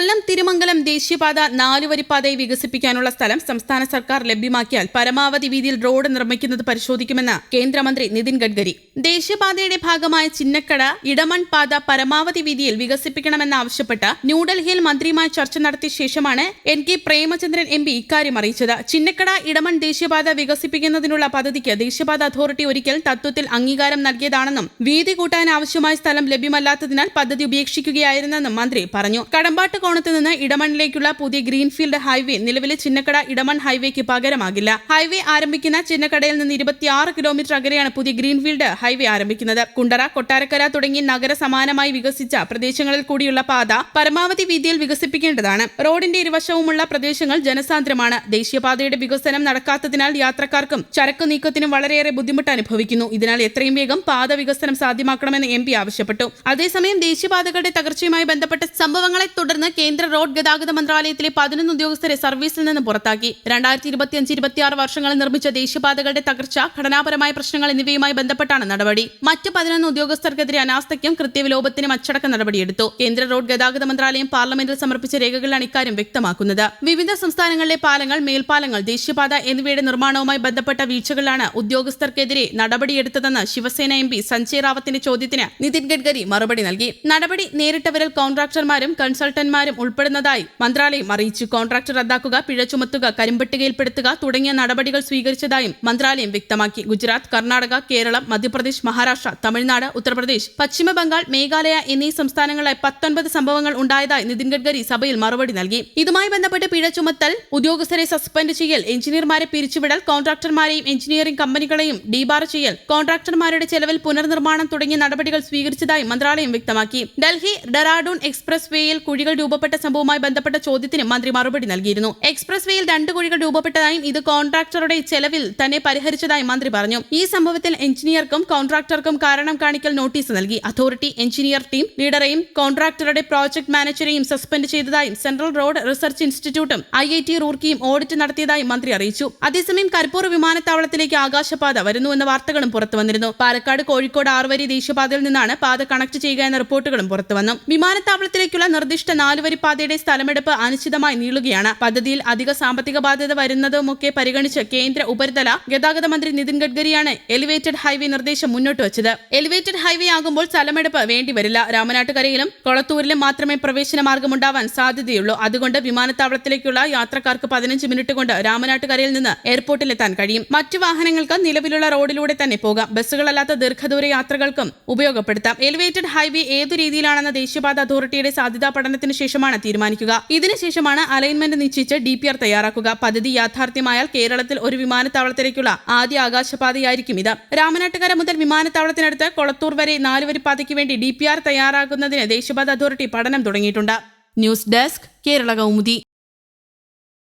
കൊല്ലം തിരുമംഗലം ദേശീയപാത 4 വരിപ്പാതയെ വികസിപ്പിക്കാനുള്ള സ്ഥലം സംസ്ഥാന സർക്കാർ ലഭ്യമാക്കിയാൽ പരമാവധി വീതിയിൽ റോഡ് നിർമ്മിക്കുന്നത് പരിശോധിക്കുമെന്ന് കേന്ദ്രമന്ത്രി നിതിൻ ഗഡ്കരി. ദേശീയപാതയുടെ ഭാഗമായ ചിന്നക്കട ഇടമൺ പാത പരമാവധി വീതിയിൽ വികസിപ്പിക്കണമെന്നാവശ്യപ്പെട്ട് ന്യൂഡൽഹിയിൽ മന്ത്രിയുമായി ചർച്ച നടത്തിയ ശേഷമാണ് NK പ്രേമചന്ദ്രൻ MP ഇക്കാര്യം അറിയിച്ചത്. ചിന്നക്കട ഇടമൺ ദേശീയപാത വികസിപ്പിക്കുന്നതിനുള്ള പദ്ധതിക്ക് ദേശീയപാത അതോറിറ്റി ഒരിക്കൽ തത്വത്തിൽ അംഗീകാരം നൽകിയതാണെന്നും വീതി കൂട്ടാൻ ആവശ്യമായ സ്ഥലം ലഭ്യമല്ലാത്തതിനാൽ പദ്ധതി ഉപേക്ഷിക്കുകയായിരുന്നെന്നും മന്ത്രി പറഞ്ഞു. കടമ്പാട്ടുകോണത്ത് നിന്ന് ഇടമണിലേക്കുള്ള പുതിയ ഗ്രീൻഫീൽഡ് ഹൈവേ നിലവിലെ ചിന്നക്കട ഇടമൺ ഹൈവേക്ക് പകരമാകില്ല. ഹൈവേ ആരംഭിക്കുന്ന ചിന്നക്കടയിൽ നിന്ന് 26 കിലോമീറ്റർ അകലെയാണ് പുതിയ ഗ്രീൻഫീൽഡ് ഹൈവേ ആരംഭിക്കുന്നത്. കുണ്ടറ, കൊട്ടാരക്കര തുടങ്ങി നഗര സമാനമായി വികസിച്ച പ്രദേശങ്ങളിൽ കൂടിയുള്ള പാത പരമാവധി വീതിയിൽ വികസിപ്പിക്കേണ്ടതാണ്. റോഡിന്റെ ഇരുവശവുമുള്ള പ്രദേശങ്ങൾ ജനസാന്ദ്രമാണ്. ദേശീയപാതയുടെ വികസനം നടക്കാത്തതിനാൽ യാത്രക്കാർക്കും ചരക്കു നീക്കത്തിനും വളരെയേറെ ബുദ്ധിമുട്ട് അനുഭവിക്കുന്നു. ഇതിനാൽ എത്രയും വേഗം പാത വികസനം സാധ്യമാക്കണമെന്ന് MP ആവശ്യപ്പെട്ടു. അതേസമയം ദേശീയപാതകളുടെ തകർച്ചയുമായി ബന്ധപ്പെട്ട സംഭവങ്ങളെ തുടർന്ന് കേന്ദ്ര റോഡ് ഗതാഗത മന്ത്രാലയത്തിലെ 11 ഉദ്യോഗസ്ഥരെ സർവീസിൽ നിന്ന് പുറത്താക്കി. 2025-26 വർഷങ്ങളിൽ നിർമ്മിച്ച ദേശീയപാതകളുടെ തകർച്ച, ഘടനാപരമായ പ്രശ്നങ്ങൾ എന്നിവയുമായി ബന്ധപ്പെട്ടാണ് നടപടി. മറ്റ് 11 ഉദ്യോഗസ്ഥർക്കെതിരെ അനാസ്ഥയ്ക്കും കൃത്യവിലോപത്തിനും അച്ചടക്ക നടപടിയെടുത്തു. കേന്ദ്ര റോഡ് ഗതാഗത മന്ത്രാലയം പാർലമെന്റിൽ സമർപ്പിച്ച രേഖകളിലാണ് ഇക്കാര്യം വ്യക്തമാക്കുന്നത്. വിവിധ സംസ്ഥാനങ്ങളിലെ പാലങ്ങൾ, മേൽപ്പാലങ്ങൾ, ദേശീയപാത എന്നിവയുടെ നിർമ്മാണവുമായി ബന്ധപ്പെട്ട വീഴ്ചകളിലാണ് ഉദ്യോഗസ്ഥർക്കെതിരെ നടപടിയെടുത്തതെന്ന് ശിവസേന MP സഞ്ജയ് റാവത്തിന്റെ ചോദ്യത്തിന് നിതിൻ ഗഡ്കരി മറുപടി നൽകി. നടപടി നേരിട്ടവരിൽ കോൺട്രാക്ടർമാരും കൺസൾട്ടന്റ്മാരും ഉൾപ്പെടുന്നതായി മന്ത്രാലയം അറിയിച്ചു. കോൺട്രാക്ട് റദ്ദാക്കുക, പിഴ ചുമത്തുക, കരിമ്പട്ടികയിൽപ്പെടുത്തുക തുടങ്ങിയ നടപടികൾ സ്വീകരിച്ചതായും മന്ത്രാലയം വ്യക്തമാക്കി. ഗുജറാത്ത്, കർണാടക, കേരളം, മധ്യപ്രദേശ്, മഹാരാഷ്ട്ര, തമിഴ്നാട്, ഉത്തർപ്രദേശ്, പശ്ചിമ ബംഗാൾ, മേഘാലയ എന്നീ സംസ്ഥാനങ്ങളിലായി 19 സംഭവങ്ങൾ ഉണ്ടായതായി നിതിൻ ഗഡ്കരി സഭയിൽ മറുപടി നൽകി. ഇതുമായി ബന്ധപ്പെട്ട് പിഴ ചുമത്തൽ, ഉദ്യോഗസ്ഥരെ സസ്പെൻഡ് ചെയ്യൽ, എഞ്ചിനീയർമാരെ പിരിച്ചുവിടൽ, കോൺട്രാക്ടർമാരെയും എഞ്ചിനീയറിംഗ് കമ്പനികളെയും ഡീബാർ ചെയ്യൽ, കോൺട്രാക്ടർമാരുടെ ചെലവിൽ പുനർനിർമ്മാണം തുടങ്ങിയ നടപടികൾ സ്വീകരിച്ചതായും മന്ത്രാലയം വ്യക്തമാക്കി. ഡൽഹി ഡെറാഡൂൺ എക്സ്പ്രസ് വേയിൽ കുഴികൾ രൂപപ്പെട്ട സംഭവവുമായി ബന്ധപ്പെട്ട ചോദ്യത്തിന് മന്ത്രി മറുപടി നൽകിയിരുന്നു. എക്സ്പ്രസ് വേയിൽ 2 കുഴികൾ രൂപപ്പെട്ടതായും ഇത് കോൺട്രാക്ടറുടെ ചെലവിൽ തന്നെ പരിഹരിച്ചതായും മന്ത്രി പറഞ്ഞു. ഈ സംഭവത്തിൽ എഞ്ചിനീയർക്കും കോൺട്രാക്ടർക്കും കാരണം കാണിക്കൽ നോട്ടീസ് നൽകി. അതോറിറ്റി എഞ്ചിനീയർ ടീം ലീഡറെയും കോൺട്രാക്ടറുടെ പ്രോജക്ട് മാനേജരെയും സസ്പെൻഡ് ചെയ്തതായും സെൻട്രൽ റോഡ് റിസർച്ച് ഇൻസ്റ്റിറ്റ്യൂട്ടും IIT റൂർക്കിയും ഓഡിറ്റ് നടത്തിയതായും മന്ത്രി അറിയിച്ചു. അതേസമയം കരിപ്പൂർ വിമാനത്താവളത്തിലേക്ക് ആകാശപാത വരുന്നുവെന്ന വാർത്തകളും പുറത്തുവന്നിരുന്നു. പാലക്കാട്, കോഴിക്കോട് 6 വരി ദേശീയപാതയിൽ നിന്നാണ് പാത കണക്ട് ചെയ്യുക എന്ന റിപ്പോർട്ടുകളും പുറത്തുവന്നു. വിമാനത്താവളത്തിലേക്കുള്ള നിർദ്ദിഷ്ട 4 വരി പാതയുടെ സ്ഥലമെടുപ്പ് അനിശ്ചിതമായി നീളുകയാണ്. പദ്ധതിയിൽ അധിക സാമ്പത്തിക ബാധ്യത വരുന്നതുമൊക്കെ പരിഗണിച്ച് കേന്ദ്ര ഉപരിതല ഗതാഗത മന്ത്രി നിതിൻ ഗഡ്കരിയാണ് എലിവേറ്റഡ് ഹൈവേ നിർദ്ദേശം മുന്നോട്ട് വച്ചത്. എലിവേറ്റഡ് ഹൈവേ ആകുമ്പോൾ സ്ഥലമെടുപ്പ് വേണ്ടിവരില്ല. രാമനാട്ടുകരയിലും കൊളത്തൂരിലും മാത്രമേ പ്രവേശന മാർഗമുണ്ടാവാൻ സാധ്യതയുള്ളൂ. അതുകൊണ്ട് വിമാനത്താവളത്തിലേക്കുള്ള യാത്രക്കാർക്ക് 15 മിനിറ്റ് കൊണ്ട് രാമനാട്ടുകരയിൽ നിന്ന് എയർപോർട്ടിലെത്താൻ കഴിയും. മറ്റു വാഹനങ്ങൾക്ക് നിലവിലുള്ള റോഡിലൂടെ തന്നെ പോകാം. ബസ്സുകളല്ലാത്ത ദീർഘദൂര യാത്രകൾക്കും ഉപയോഗപ്പെടുത്താം. എലിവേറ്റഡ് ഹൈവേ ഏതു രീതിയിലാണെന്ന ദേശീയപാത അതോറിറ്റിയുടെ സാധ്യതാ പഠനത്തിന് ശേഷമാണ് തീരുമാനിക്കുക. ഇതിനുശേഷമാണ് അലൈൻമെന്റ് നിശ്ചയിച്ച് DPR തയ്യാറാക്കുക. പദ്ധതി യാഥാർത്ഥ്യമായാൽ കേരളത്തിൽ ഒരു വിമാനത്താവളത്തിലേക്കുള്ള ആദ്യ ആകാശപാതയായിരിക്കും ഇത്. രാമനാട്ടുകര മുതൽ വിമാനത്താവളത്തിനടുത്ത് കൊളത്തൂർ വരെ 4 വരി പാതയ്ക്ക് വേണ്ടി DPR തയ്യാറാക്കുന്നതിന് ദേശീയപാത അതോറിറ്റി പഠനം തുടങ്ങിയിട്ടുണ്ട്. News desk, Kerala Kaumudi.